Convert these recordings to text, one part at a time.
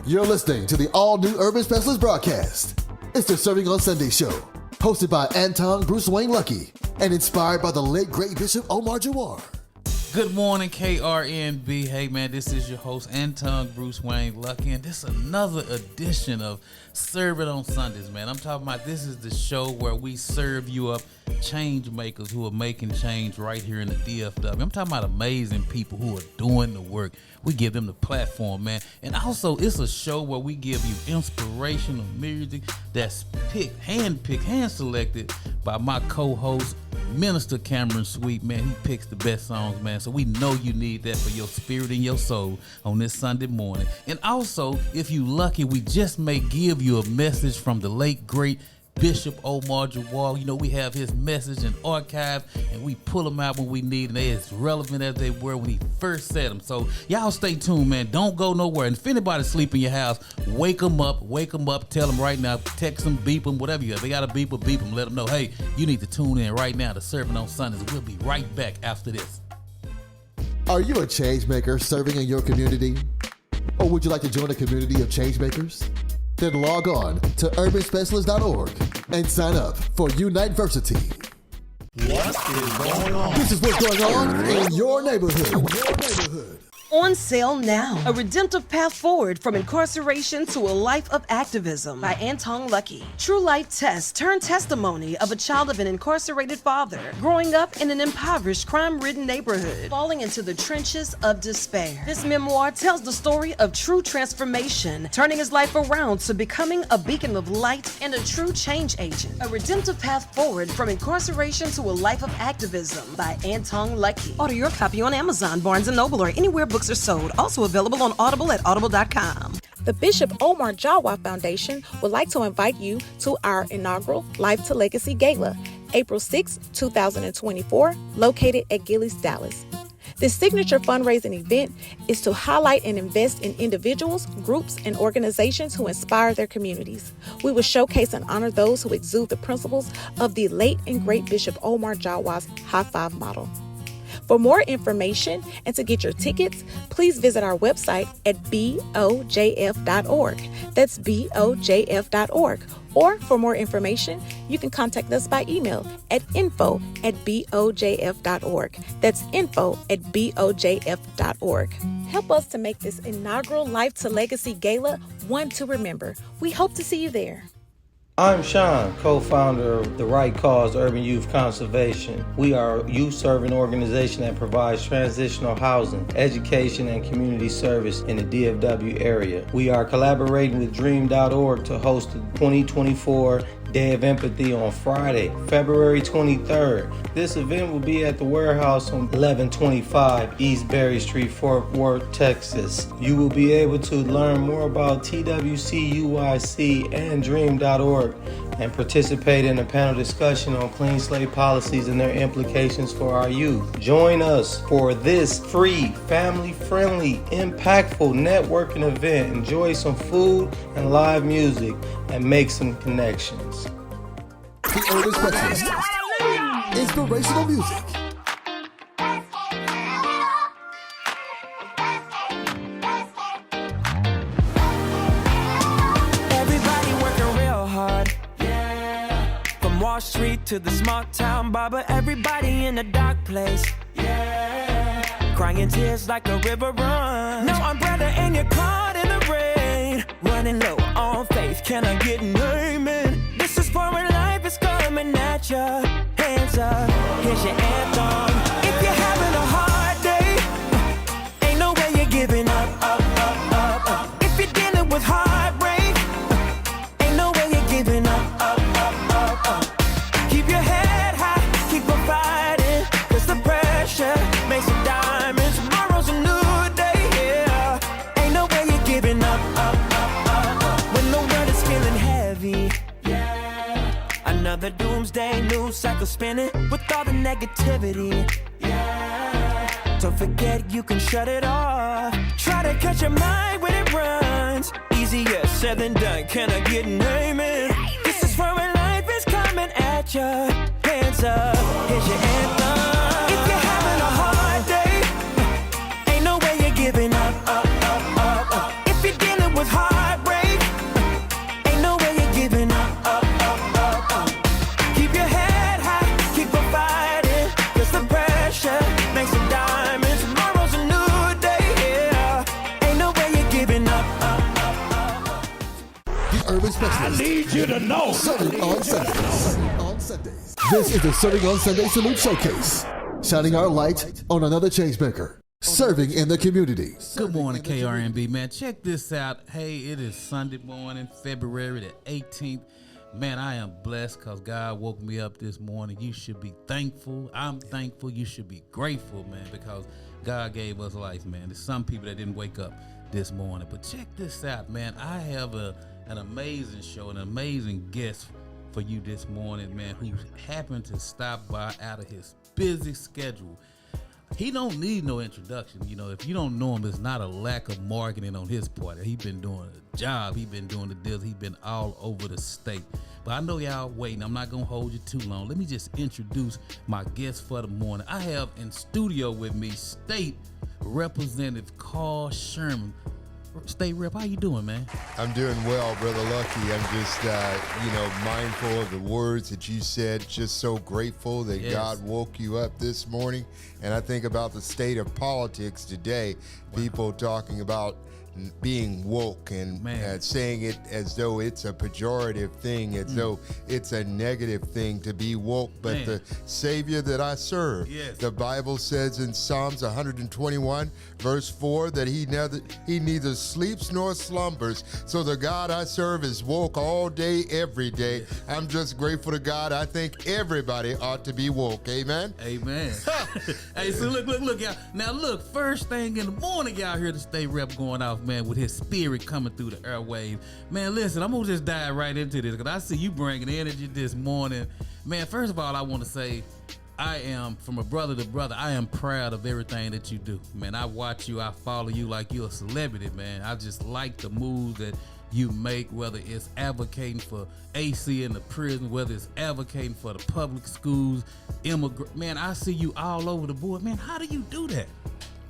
You're listening to the all-new Urban Specialist broadcast. It's the Serving on Sunday show, hosted by Antong, Bruse, Wane Lucky, and inspired by the late great Bishop Omar Jawar. Good morning, KRNB. Hey, man, this is your host, Antong, Bruse, Wane Lucky, and this is another edition of Serve It on Sundays, man. I'm talking about this is the show where we serve you up change makers who are making change right here in the DFW. I'm talking about amazing people who are doing the work. We give them the platform, man. And also, it's a show where we give you inspirational music that's hand-picked, hand-selected by my co-host, Minister Cameron Sweet, man. He picks the best songs, man. So we know you need that for your spirit and your soul on this Sunday morning. And also, if you lucky, we just may give you a message from the late, great Bishop Omar Jawar. You know, we have his message in archive, and we pull them out when we need, and they're as relevant as they were when he first said them. So y'all stay tuned, man. Don't go nowhere. And if anybody's sleeping in your house, wake them up. Tell them right now. Text them, beep them, whatever you have. They got a beep them. Let them know, hey, you need to tune in right now to Serving on Sundays. We'll be right back after this. Are you a change maker serving in your community? Or would you like to join a community of change makers? Then log on to urbanspecialist.org and sign up for Uniteversity. What is going on? This is what's going on in your neighborhood. On sale now. A redemptive path forward from incarceration to a life of activism by Antong Lucky. True life test turned testimony of a child of an incarcerated father growing up in an impoverished, crime-ridden neighborhood, falling into the trenches of despair. This memoir tells the story of true transformation, turning his life around to becoming a beacon of light and a true change agent. A redemptive path forward from incarceration to a life of activism by Antong Lucky. Order your copy on Amazon, Barnes & Noble, or anywhere books are sold. Also available on Audible at audible.com. The Bishop Omar Jawar Foundation would like to invite you to our inaugural Life to Legacy Gala, April 6, 2024, located at Gillies, Dallas. This signature fundraising event is to highlight and invest in individuals, groups, and organizations who inspire their communities. We will showcase and honor those who exude the principles of the late and great Bishop Omar Jawar's High Five model. For more information and to get your tickets, please visit our website at bojf.org. That's bojf.org. Or for more information, you can contact us by email at info@bojf.org. That's info@bojf.org. Help us to make this inaugural Life to Legacy Gala one to remember. We hope to see you there. I'm Sean, co-founder of The Right Cause Urban Youth Conservation. We are a youth-serving organization that provides transitional housing, education, and community service in the DFW area. We are collaborating with Dream.org to host the 2024 Day of Empathy on Friday, February 23rd. This event will be at the warehouse on 1125 East Berry Street, Fort Worth, Texas. You will be able to learn more about TWCUIC and Dream.org and participate in a panel discussion on clean slate policies and their implications for our youth. Join us for this free, family-friendly, impactful networking event. Enjoy some food and live music and make some connections. The Urban Specialist. Inspirational music. Everybody working real hard. From Wall Street to the small town barber, everybody in a dark place. Crying tears like a river runs. No umbrella and you're caught in the rain. Running low on faith, can I get an amen? This is for when life is coming at ya. Hands up, here's your anthem. If you're having a hard day, ain't no way you're giving up. If you're dealing with heartbreak, ain't no way you're giving up. Keep your head high, keep on fighting, 'cause the pressure makes it diamonds. Tomorrow's a new day, yeah. Ain't no way you're giving up. When the world is feeling heavy, another doomsday news cycle spinning with all the negativity. Don't forget you can shut it off. Try to catch your mind when it runs. Easier said than done. Can I get an amen? This is for when life is coming at ya. Hands up, here's your anthem. If you're having a hard day, ain't no way you're giving up. If you're dealing with hard Urban Specialist. I need you to know. Serving on Sundays. This is the Serving on Sunday Salute Showcase. Shining our light on another changemaker. Serving in the community. Good morning, KRNB, man. Check this out. Hey, it is Sunday morning, February the 18th. Man, I am blessed because God woke me up this morning. You should be thankful. I'm thankful. You should be grateful, man, because God gave us life, man. There's some people that didn't wake up this morning. But check this out, man. I have an amazing show, an amazing guest for you this morning, man, who happened to stop by out of his busy schedule. He don't need no introduction. You know, if you don't know him, it's not a lack of marketing on his part. He been doing a job. He been doing the deals. He been all over the state. But I know y'all waiting. I'm not going to hold you too long. Let me just introduce my guest for the morning. I have in studio with me State Representative Carl Sherman. State Rep, how you doing, man? I'm doing well, Brother Lucky. I'm just, mindful of the words that you said. Just so grateful that God woke you up this morning. And I think about the state of politics today. Wow. People talking about being woke and saying it as though it's a pejorative thing, as though it's a negative thing to be woke. But the Savior that I serve, the Bible says in Psalms 121, verse 4, that he neither sleeps nor slumbers. So the God I serve is woke all day, every day. I'm just grateful to God. I think everybody ought to be woke. Amen? Amen. Hey, so look, y'all. Now, look, first thing in the morning, y'all hear the State Rep going off, man, with his spirit coming through the airwaves. Man, listen, I'm going to just dive right into this because I see you bringing energy this morning. Man, first of all, I want to say I am, from a brother to brother, I am proud of everything that you do. Man, I watch you, I follow you like you're a celebrity, man. I just like the moves that you make, whether it's advocating for AC in the prison, whether it's advocating for the public schools, man, I see you all over the board. Man, how do you do that?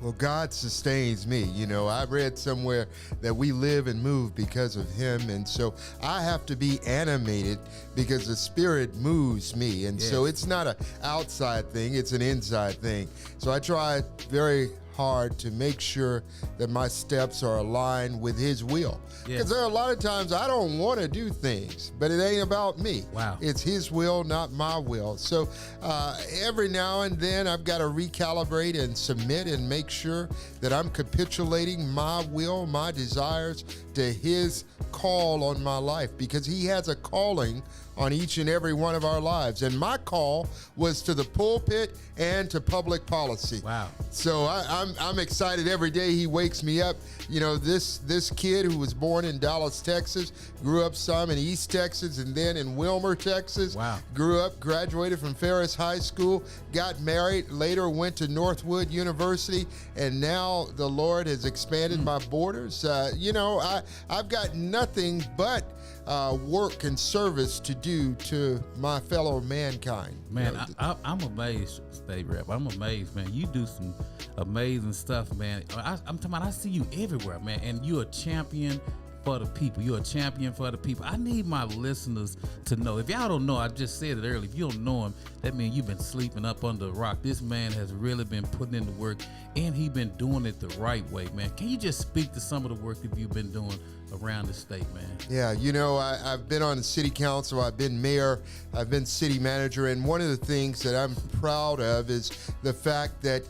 Well, God sustains me. You know, I read somewhere that we live and move because of him. And so I have to be animated because the Spirit moves me. And so it's not an outside thing, it's an inside thing. So I try very hard to make sure that my steps are aligned with his will. Because there are a lot of times I don't want to do things, but it ain't about me. Wow. It's his will, not my will. So every now and then I've got to recalibrate and submit and make sure that I'm capitulating my will, my desires to his call on my life, because he has a calling on each and every one of our lives. And my call was to the pulpit and to public policy. Wow. So I'm excited every day he wakes me up. You know, this kid who was born in Dallas, Texas, grew up some in East Texas and then in Wilmer, Texas. Wow. Grew up, graduated from Ferris High School, got married, later went to Northwood University, and now the Lord has expanded my borders. I've got nothing but work and service to do to my fellow mankind. Man, I'm amazed, State Rep. I'm amazed, man. You do some amazing stuff, man. I'm talking about, I see you everywhere, man, and you're a champion for the people. You're a champion for the people. I need my listeners to know. If y'all don't know, I just said it earlier, if you don't know him, that means you've been sleeping up under a rock. This man has really been putting in the work, and he been doing it the right way, man. Can you just speak to some of the work that you've been doing around the state, man? Yeah, you know, I've been on the city council, I've been mayor, I've been city manager, and one of the things that I'm proud of is the fact that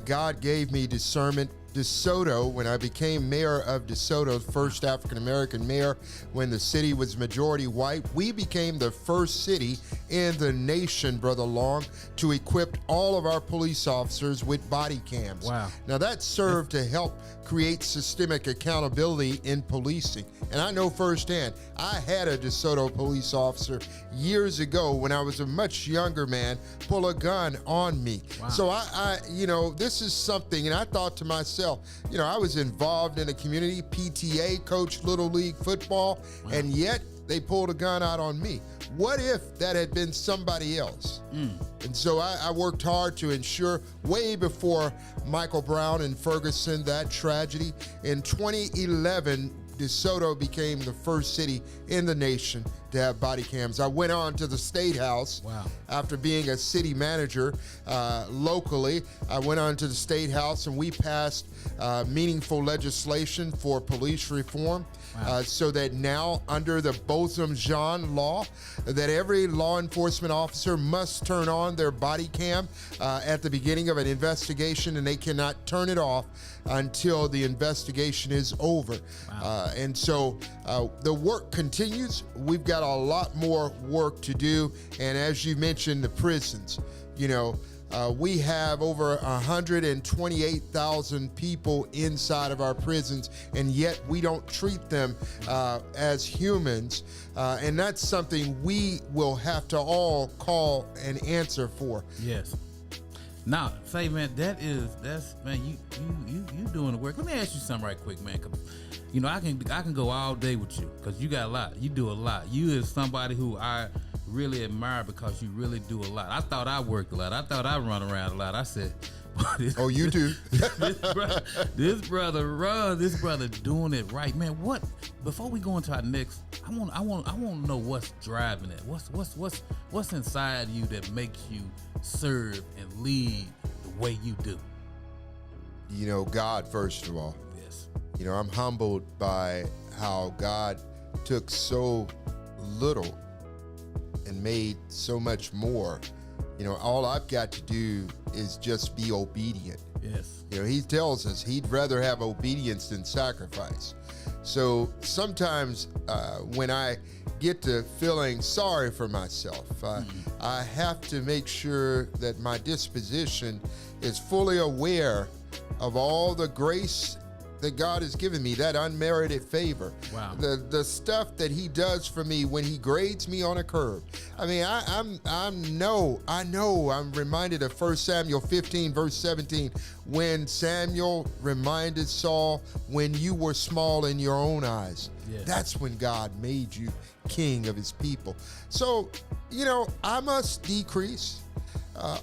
God gave me discernment. DeSoto, when I became mayor of DeSoto, first African-American mayor, when the city was majority white, we became the first city in the nation, Brother Long, to equip all of our police officers with body cams. Wow. Now that served to help create systemic accountability in policing. And I know firsthand, I had a DeSoto police officer years ago when I was a much younger man pull a gun on me. Wow. So I this is something, and I thought to myself, I was involved in a community, PTA, coached Little League football, and yet they pulled a gun out on me. What if that had been somebody else? And so I worked hard to ensure, way before Michael Brown and Ferguson, that tragedy, in 2011, DeSoto became the first city in the nation to have body cams. I went on to the State House. Wow. After being a city manager locally. I went on to the State House and we passed meaningful legislation for police reform. Wow. So that now under the Botham-Jean law, that every law enforcement officer must turn on their body cam at the beginning of an investigation, and they cannot turn it off until the investigation is over. Wow. And so the work continues. We've got a lot more work to do. And as you mentioned, the prisons, we have over 128,000 people inside of our prisons, and yet we don't treat them as humans. And that's something we will have to all call and answer for. Yes. Now, say, man, that's man, you doing the work. Let me ask you something right quick, man. 'Cause, I can go all day with you because you got a lot. You do a lot. You is somebody who I really admire because you really do a lot. I thought I worked a lot. I thought I run around a lot. I said, oh, you do. this brother doing it right, man. What? Before we go into our next, I want to know what's driving it. What's inside you that makes you serve and lead the way you do? God, first of all. Yes. I'm humbled by how God took so little and made so much more. All I've got to do is just be obedient. Yes. He tells us he'd rather have obedience than sacrifice. So sometimes when I get to feeling sorry for myself, I have to make sure that my disposition is fully aware of all the grace that God has given me, that unmerited favor. Wow. The stuff that he does for me when he grades me on a curve. I mean, I know I'm reminded of 1 Samuel 15 verse 17, when Samuel reminded Saul, when you were small in your own eyes. Yes. That's when God made you king of his people. So, I must decrease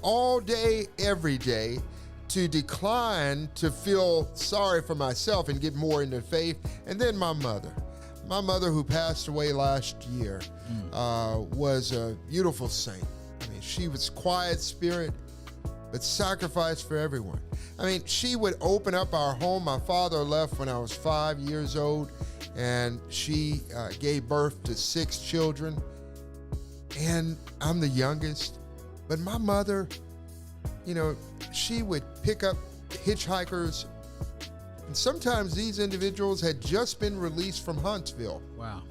all day, every day, to decline to feel sorry for myself and get more into faith. And then my mother who passed away last year was a beautiful saint. I mean, she was quiet spirit, but sacrificed for everyone. I mean, she would open up our home. My father left when I was 5 years old, and she gave birth to 6 children. And I'm the youngest, but my mother, she would pick up hitchhikers, and sometimes these individuals had just been released from Huntsville. Wow.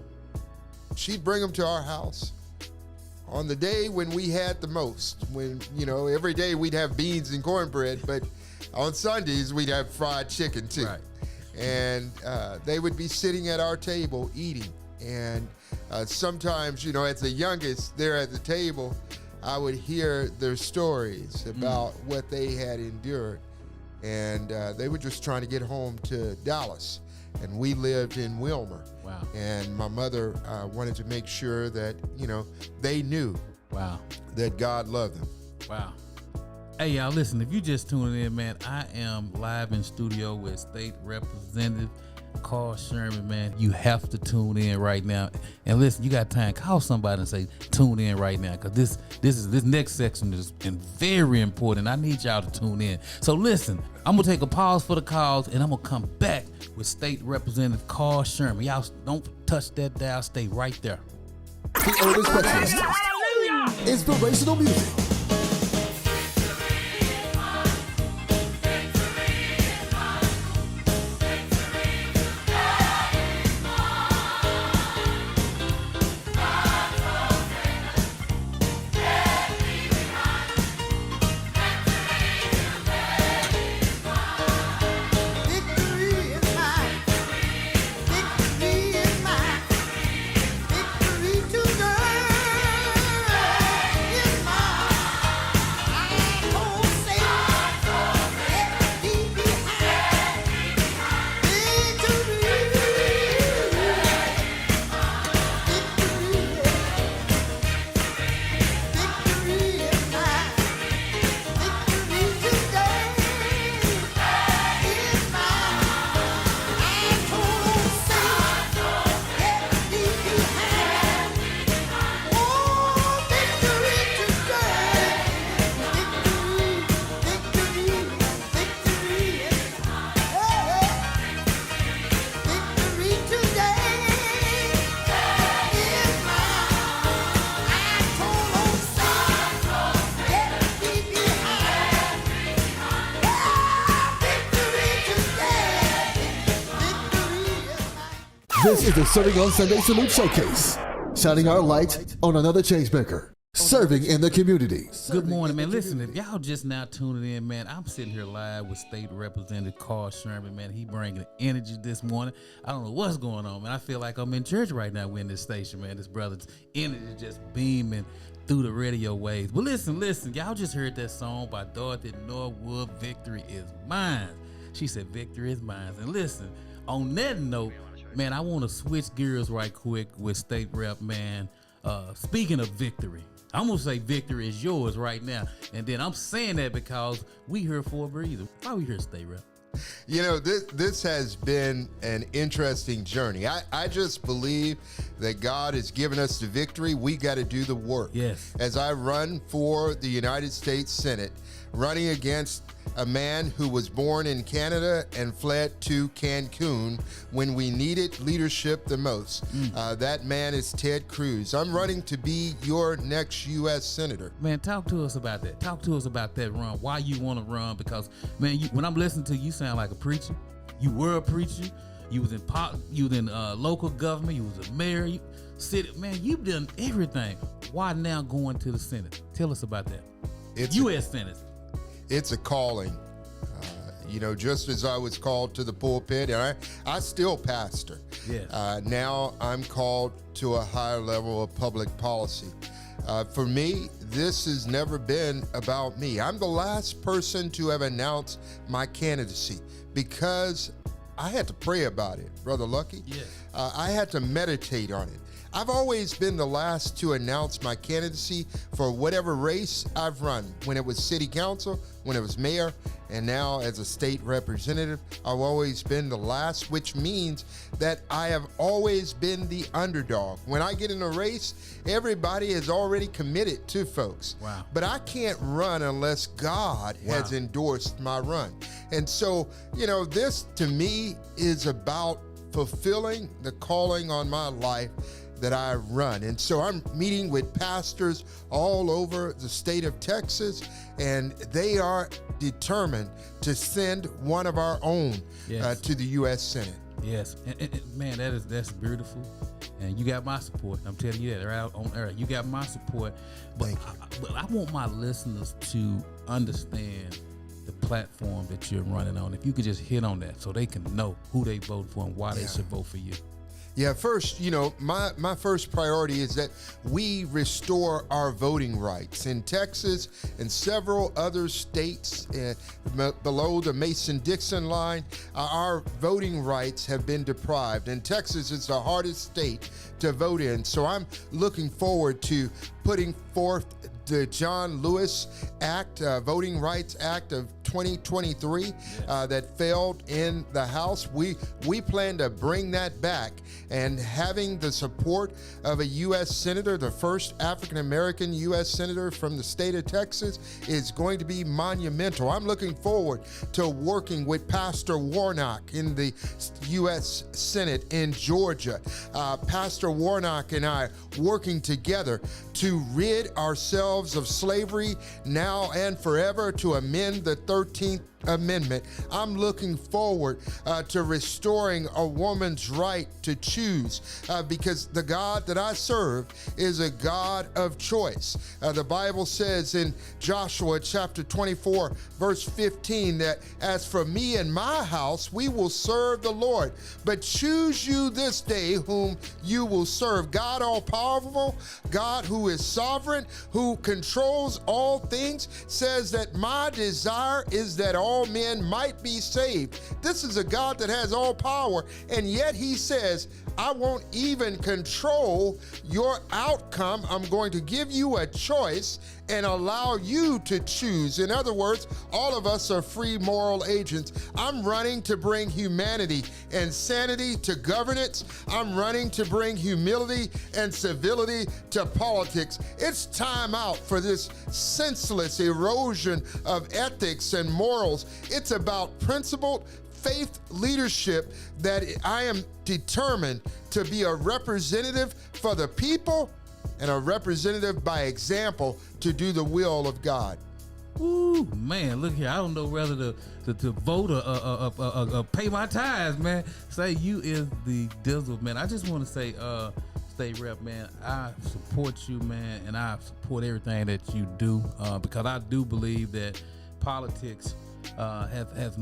She'd bring them to our house on the day when we had the most, when, every day we'd have beans and cornbread, but on Sundays we'd have fried chicken too. Right. And they would be sitting at our table eating. And sometimes, as the youngest there at the table, I would hear their stories about what they had endured. And they were just trying to get home to Dallas. And we lived in Wilmer. Wow. And my mother wanted to make sure that, they knew that God loved them. Wow. Hey, y'all, listen, if you just tuning in, man, I am live in studio with State Representative Carl Sherman, man. You have to tune in right now. And listen, you got time, call somebody and say, tune in right now, because this next section is very important. I need y'all to tune in. So listen, I'm going to take a pause for the calls, and I'm going to come back with State Representative Carl Sherman. Y'all don't touch that dial. Stay right there. The Urban Specialist. Inspirational music. Victory to girl is mine. This is the Serving on Sunday Salute Showcase, shining our light on another changemaker, serving in the community. Good morning, man. Listen, if y'all just now tuning in, man, I'm sitting here live with State Representative Carl Sherman, man. He bringing energy this morning. I don't know what's going on, man. I feel like I'm in church right now. We're in this station, man. This brother's energy just beaming through the radio waves. But listen, y'all just heard that song by Dorothy Norwood, Victory is Mine. She said, Victory is mine. And listen, on that note, man, I want to switch gears right quick with State Rep, man. Speaking of victory, I'm going to say victory is yours right now. And then I'm saying that because we here for a breather. Why we here, State Rep? You know, this has been an interesting journey. I just believe that God has given us the victory. We got to do the work. Yes. As I run for the United States Senate, running against a man who was born in Canada and fled to Cancun when we needed leadership the most. That man is Ted Cruz. I'm running to be your next U.S. Senator. Man, talk to us about that. Talk to us about that run. Why you want to run? Because, man, when I'm listening to you, sound like a preacher. You were a preacher. You was in local government. You was a mayor. Man, you've done everything. Why now going to the Senate? Tell us about that. U.S. Senate. It's a calling. You know, just as I was called to the pulpit, and I still pastor. Yes. Now I'm called to a higher level of public policy. For me, this has never been about me. I'm the last person to have announced my candidacy because I had to pray about it, Brother Lucky. Yes. I had to meditate on it. I've always been the last to announce my candidacy for whatever race I've run. When it was city council, when it was mayor, and now as a state representative, I've always been the last, which means that I have always been the underdog. When I get in a race, everybody is already committed to folks. Wow. But I can't run unless God has endorsed my run. And so, you know, this to me is about fulfilling the calling on my life that I run. And so I'm meeting with pastors all over the state of Texas, and they are determined to send one of our own to the U.S. Senate. Yes, and man, that's beautiful, and you got my support. I'm telling you that right on air. You got my support, but I want my listeners to understand the platform that you're running on. If you could just hit on that so they can know who they vote for and why they should vote for you. Yeah, first, you know, my first priority is that we restore our voting rights. In Texas and several other states below the Mason-Dixon line, our voting rights have been deprived. And Texas is the hardest state to vote in. So I'm looking forward to putting forth the John Lewis Act, Voting Rights Act of 2023 that failed in the House. We plan to bring that back, and having the support of a U.S. Senator, the first African-American U.S. Senator from the state of Texas, is going to be monumental. I'm looking forward to working with Pastor Warnock in the U.S. Senate in Georgia. Pastor Warnock and I working together to rid ourselves of slavery now and forever, to amend the 13th Amendment. I'm looking forward to restoring a woman's right to choose because the God that I serve is a God of choice. The Bible says in Joshua chapter 24, verse 15, that as for me and my house, we will serve the Lord. But choose you this day whom you will serve. God all-powerful, God who is sovereign, who controls all things, says that my desire is that all men might be saved. This is a God that has all power, and yet he says, I won't even control your outcome. I'm going to give you a choice and allow you to choose. In other words, all of us are free moral agents. I'm running to bring humanity and sanity to governance. I'm running to bring humility and civility to politics. It's time out for this senseless erosion of ethics and morals. It's about principled faith leadership that I am determined to be a representative for the people and a representative by example to do the will of God. Ooh, man, look here. I don't know whether to vote or pay my tithes, man. Say you is the dizzle, man. I just want to say, State Rep, man, I support you, man, and I support everything that you do because I do believe that politics have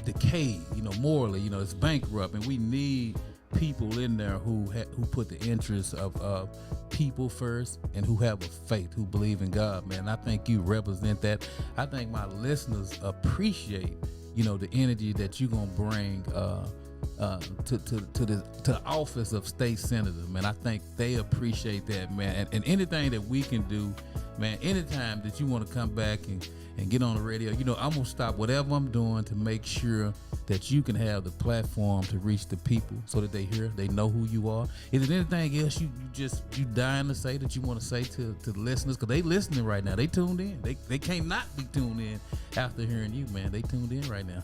decayed, morally. It's bankrupt, and we need people in there who put the interests of people first and who have a faith, who believe in God, man. I think you represent that. I think my listeners appreciate, the energy that you're gonna bring to the office of state senator, man. I think they appreciate that, man. And anything that we can do, man, anytime that you want to come back and get on the radio, I'm gonna stop whatever I'm doing to make sure that you can have the platform to reach the people so that they know who you are. Is there anything else you dying to say that you want to say to the listeners? Because they listening right now. They tuned in. They can't not be tuned in after hearing you, man. They tuned in right now.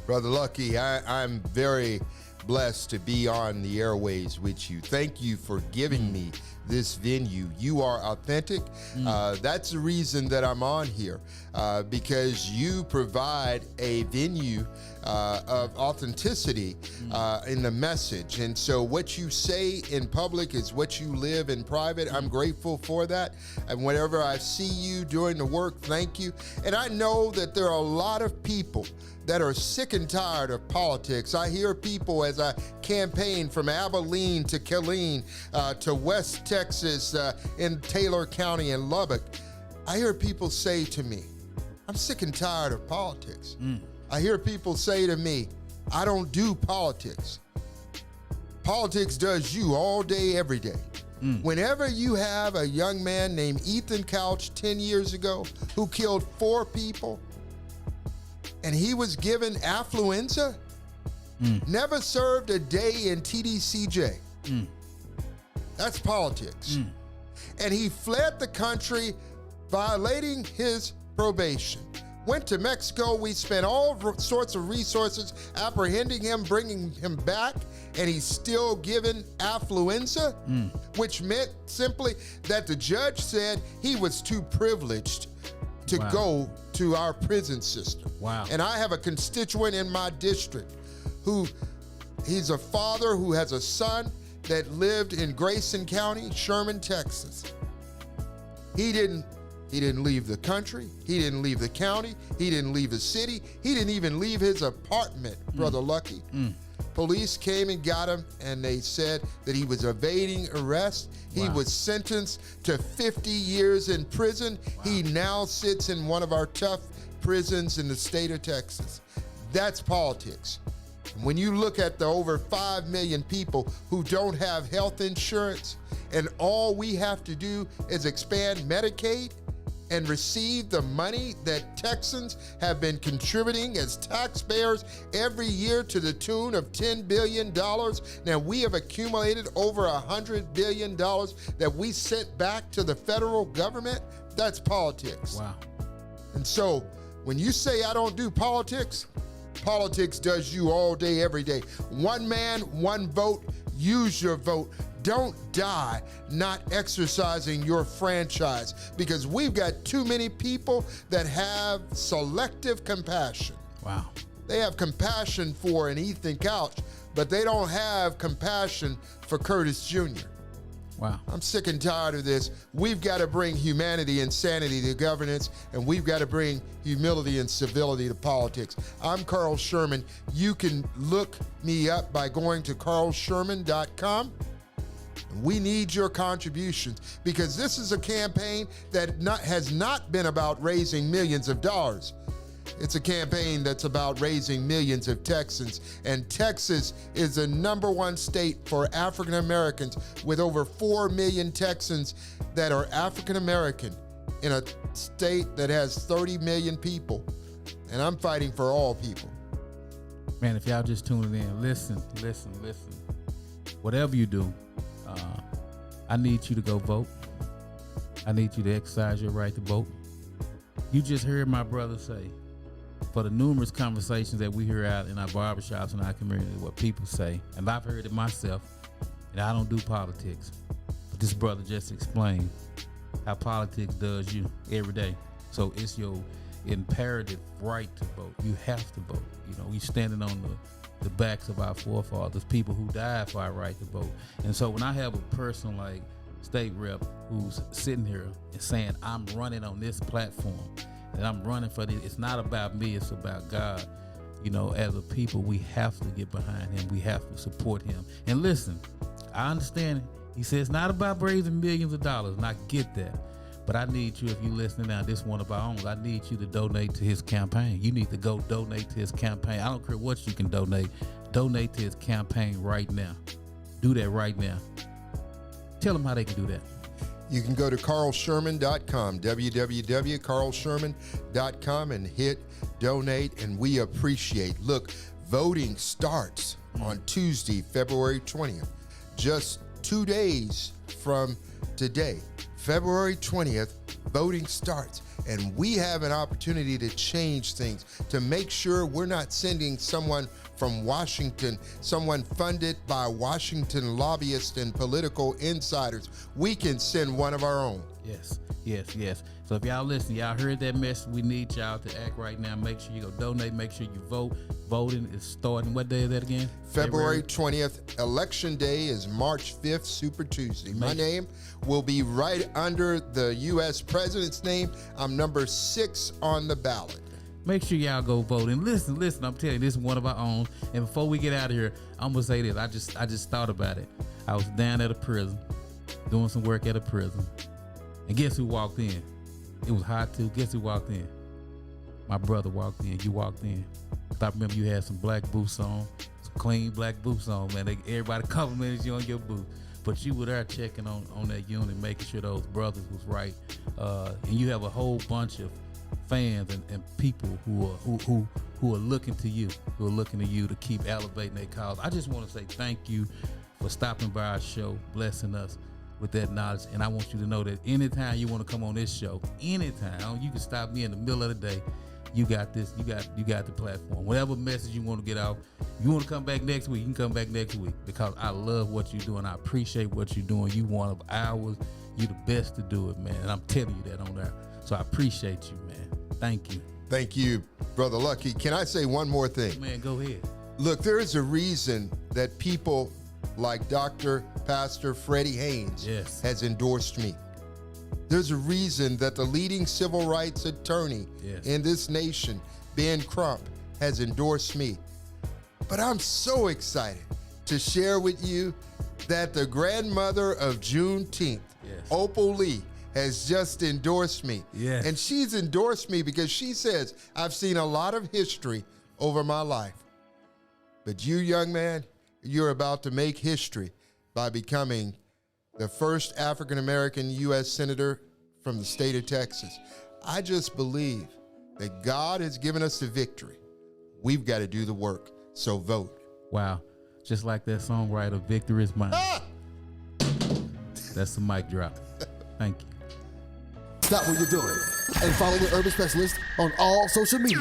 Brother Lucky, I'm very blessed to be on the airways with you. Thank you for giving me this venue. You are authentic. That's the reason that I'm on here, because you provide a venue of authenticity in the message. And so what you say in public is what you live in private. I'm grateful for that. And whenever I see you doing the work, thank you. And I know that there are a lot of people that are sick and tired of politics. I hear people as I campaign from Abilene to Killeen to West Texas in Taylor County and Lubbock. I hear people say to me, I'm sick and tired of politics. I hear people say to me, I don't do politics. Politics does you all day, every day. Whenever you have a young man named Ethan Couch 10 years ago who killed 4 people, and he was given affluenza, never served a day in TDCJ. That's politics. And he fled the country, violating his probation. Went to Mexico. We spent all sorts of resources apprehending him, bringing him back, and he's still given affluenza, which meant simply that the judge said he was too privileged to go to our prison system. Wow. And I have a constituent in my district he's a father who has a son that lived in Grayson County, Sherman, Texas. He didn't leave the country. He didn't leave the county. He didn't leave the city. He didn't even leave his apartment, Brother Lucky. Police came and got him, and they said that he was evading arrest. He was sentenced to 50 years in prison. He now sits in one of our tough prisons in the state of Texas. That's politics. When you look at the over 5 million people who don't have health insurance, and all we have to do is expand Medicaid and receive the money that Texans have been contributing as taxpayers every year to the tune of $10 billion. Now we have accumulated over $100 billion that we sent back to the federal government. That's politics. Wow. And so when you say I don't do politics, politics does you all day, every day. One man, one vote. Use your vote. Don't die not exercising your franchise, because we've got too many people that have selective compassion. Wow. They have compassion for an Ethan Couch, but they don't have compassion for Curtis Jr. Wow. I'm sick and tired of this. We've got to bring humanity and sanity to governance, and we've got to bring humility and civility to politics. I'm Carl Sherman. You can look me up by going to carlsherman.com. We need your contributions, because this is a campaign that has not been about raising millions of dollars. It's a campaign that's about raising millions of Texans. And Texas is the #1 state for African Americans, with over 4 million Texans that are African American in a state that has 30 million people. And I'm fighting for all people. Man, if y'all just tuning in, listen. Whatever you do, I need you to go vote. I need you to exercise your right to vote. You just heard my brother say, for the numerous conversations that we hear out in our barbershops in our community, what people say, and I've heard it myself, and I don't do politics. But this brother just explained how politics does you every day. So it's your imperative right to vote. You have to vote. You know, we standing on the backs of our forefathers, people who died for our right to vote. And so when I have a person like State Rep who's sitting here and saying, I'm running on this platform and I'm running for this, it's not about me, it's about God. You know, as a people, we have to get behind him. We have to support him. And listen, I understand it. He says it's not about raising millions of dollars, and I get that. But I need you, if you're listening now, this is one of our own, I need you to donate to his campaign. You need to go donate to his campaign. I don't care what you can donate. Donate to his campaign right now. Do that right now. Tell them how they can do that. You can go to carlsherman.com, www.carlsherman.com, and hit donate, and we appreciate. Look, voting starts on Tuesday, February 20th, just 2 days from today. February 20th, voting starts, and we have an opportunity to change things, to make sure we're not sending someone from Washington, someone funded by Washington lobbyists and political insiders. We can send one of our own. Yes, yes, yes. So if y'all listen, y'all heard that message. We need y'all to act right now. Make sure you go donate. Make sure you vote. Voting is starting. What day is that again? February 20th. Election day is March 5th, Super Tuesday. My name will be right under the U.S. President's name. I'm number 6 on the ballot. Make sure y'all go vote. And listen, I'm telling you, this is one of our own. And before we get out of here, I'm gonna say this. I just thought about it. I was down at a prison, doing some work at a prison. And guess who walked in? It was hot too. Guess who walked in? My brother walked in. You walked in. I remember you had some black boots on, some clean black boots on, man. Everybody complimented you on your boots. But you were there checking on that unit, making sure those brothers was right. And you have a whole bunch of fans and people who are looking to you, to keep elevating their cause. I just want to say thank you for stopping by our show, blessing us with that knowledge. And I want you to know that anytime you want to come on this show, anytime, you can stop me in the middle of the day. You got this. You got the platform. Whatever message you want to get out, you want to come back next week, you can come back next week, because I love what you're doing. I appreciate what you're doing. You one of ours. You the best to do it, man. And I'm telling you that on there. So I appreciate you, man. Thank you. Thank you, Brother Lucky. Can I say one more thing? Man, go ahead. Look, there is a reason that people like Dr. Pastor Freddie Haynes has endorsed me. There's a reason that the leading civil rights attorney in this nation, Ben Crump, has endorsed me. But I'm so excited to share with you that the grandmother of Juneteenth, Opal Lee, has just endorsed me. Yes. And she's endorsed me because she says, I've seen a lot of history over my life. But you, young man, you're about to make history by becoming the first African-American U.S. Senator from the state of Texas. I just believe that God has given us the victory. We've got to do the work, so vote. Wow. Just like that songwriter, Victory is Mine. That's the mic drop. Thank you. Stop what you're doing and follow the Urban Specialist on all social media.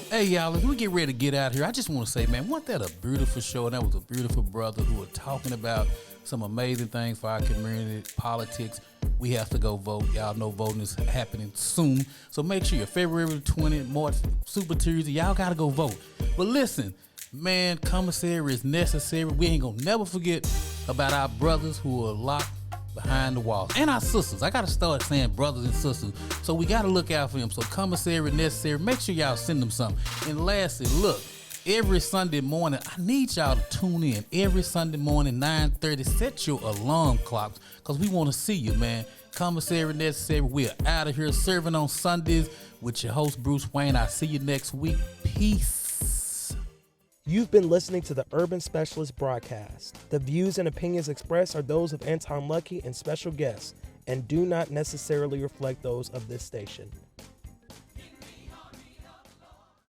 Hey, y'all, as we get ready to get out here, I just want to say, man, wasn't that a beautiful show? And that was a beautiful brother who was talking about some amazing things for our community, politics. We have to go vote. Y'all know voting is happening soon. So make sure your February 20th, March, Super Tuesday, y'all got to go vote. But listen, man, commissary is necessary. We ain't going to never forget about our brothers who are locked behind the walls, and our sisters. I gotta start saying brothers and sisters, so we gotta look out for them. So commissary necessary, make sure y'all send them something. And lastly, look, every Sunday morning, I need y'all to tune in. Every Sunday morning, 9:30, set your alarm clocks, because we want to see you, man. Commissary necessary, we're out of here serving on Sundays with your host, Bruce Wayne. I'll see you next week. Peace. You've been listening to the Urban Specialist broadcast. The views and opinions expressed are those of Antong Lucky and special guests, and do not necessarily reflect those of this station.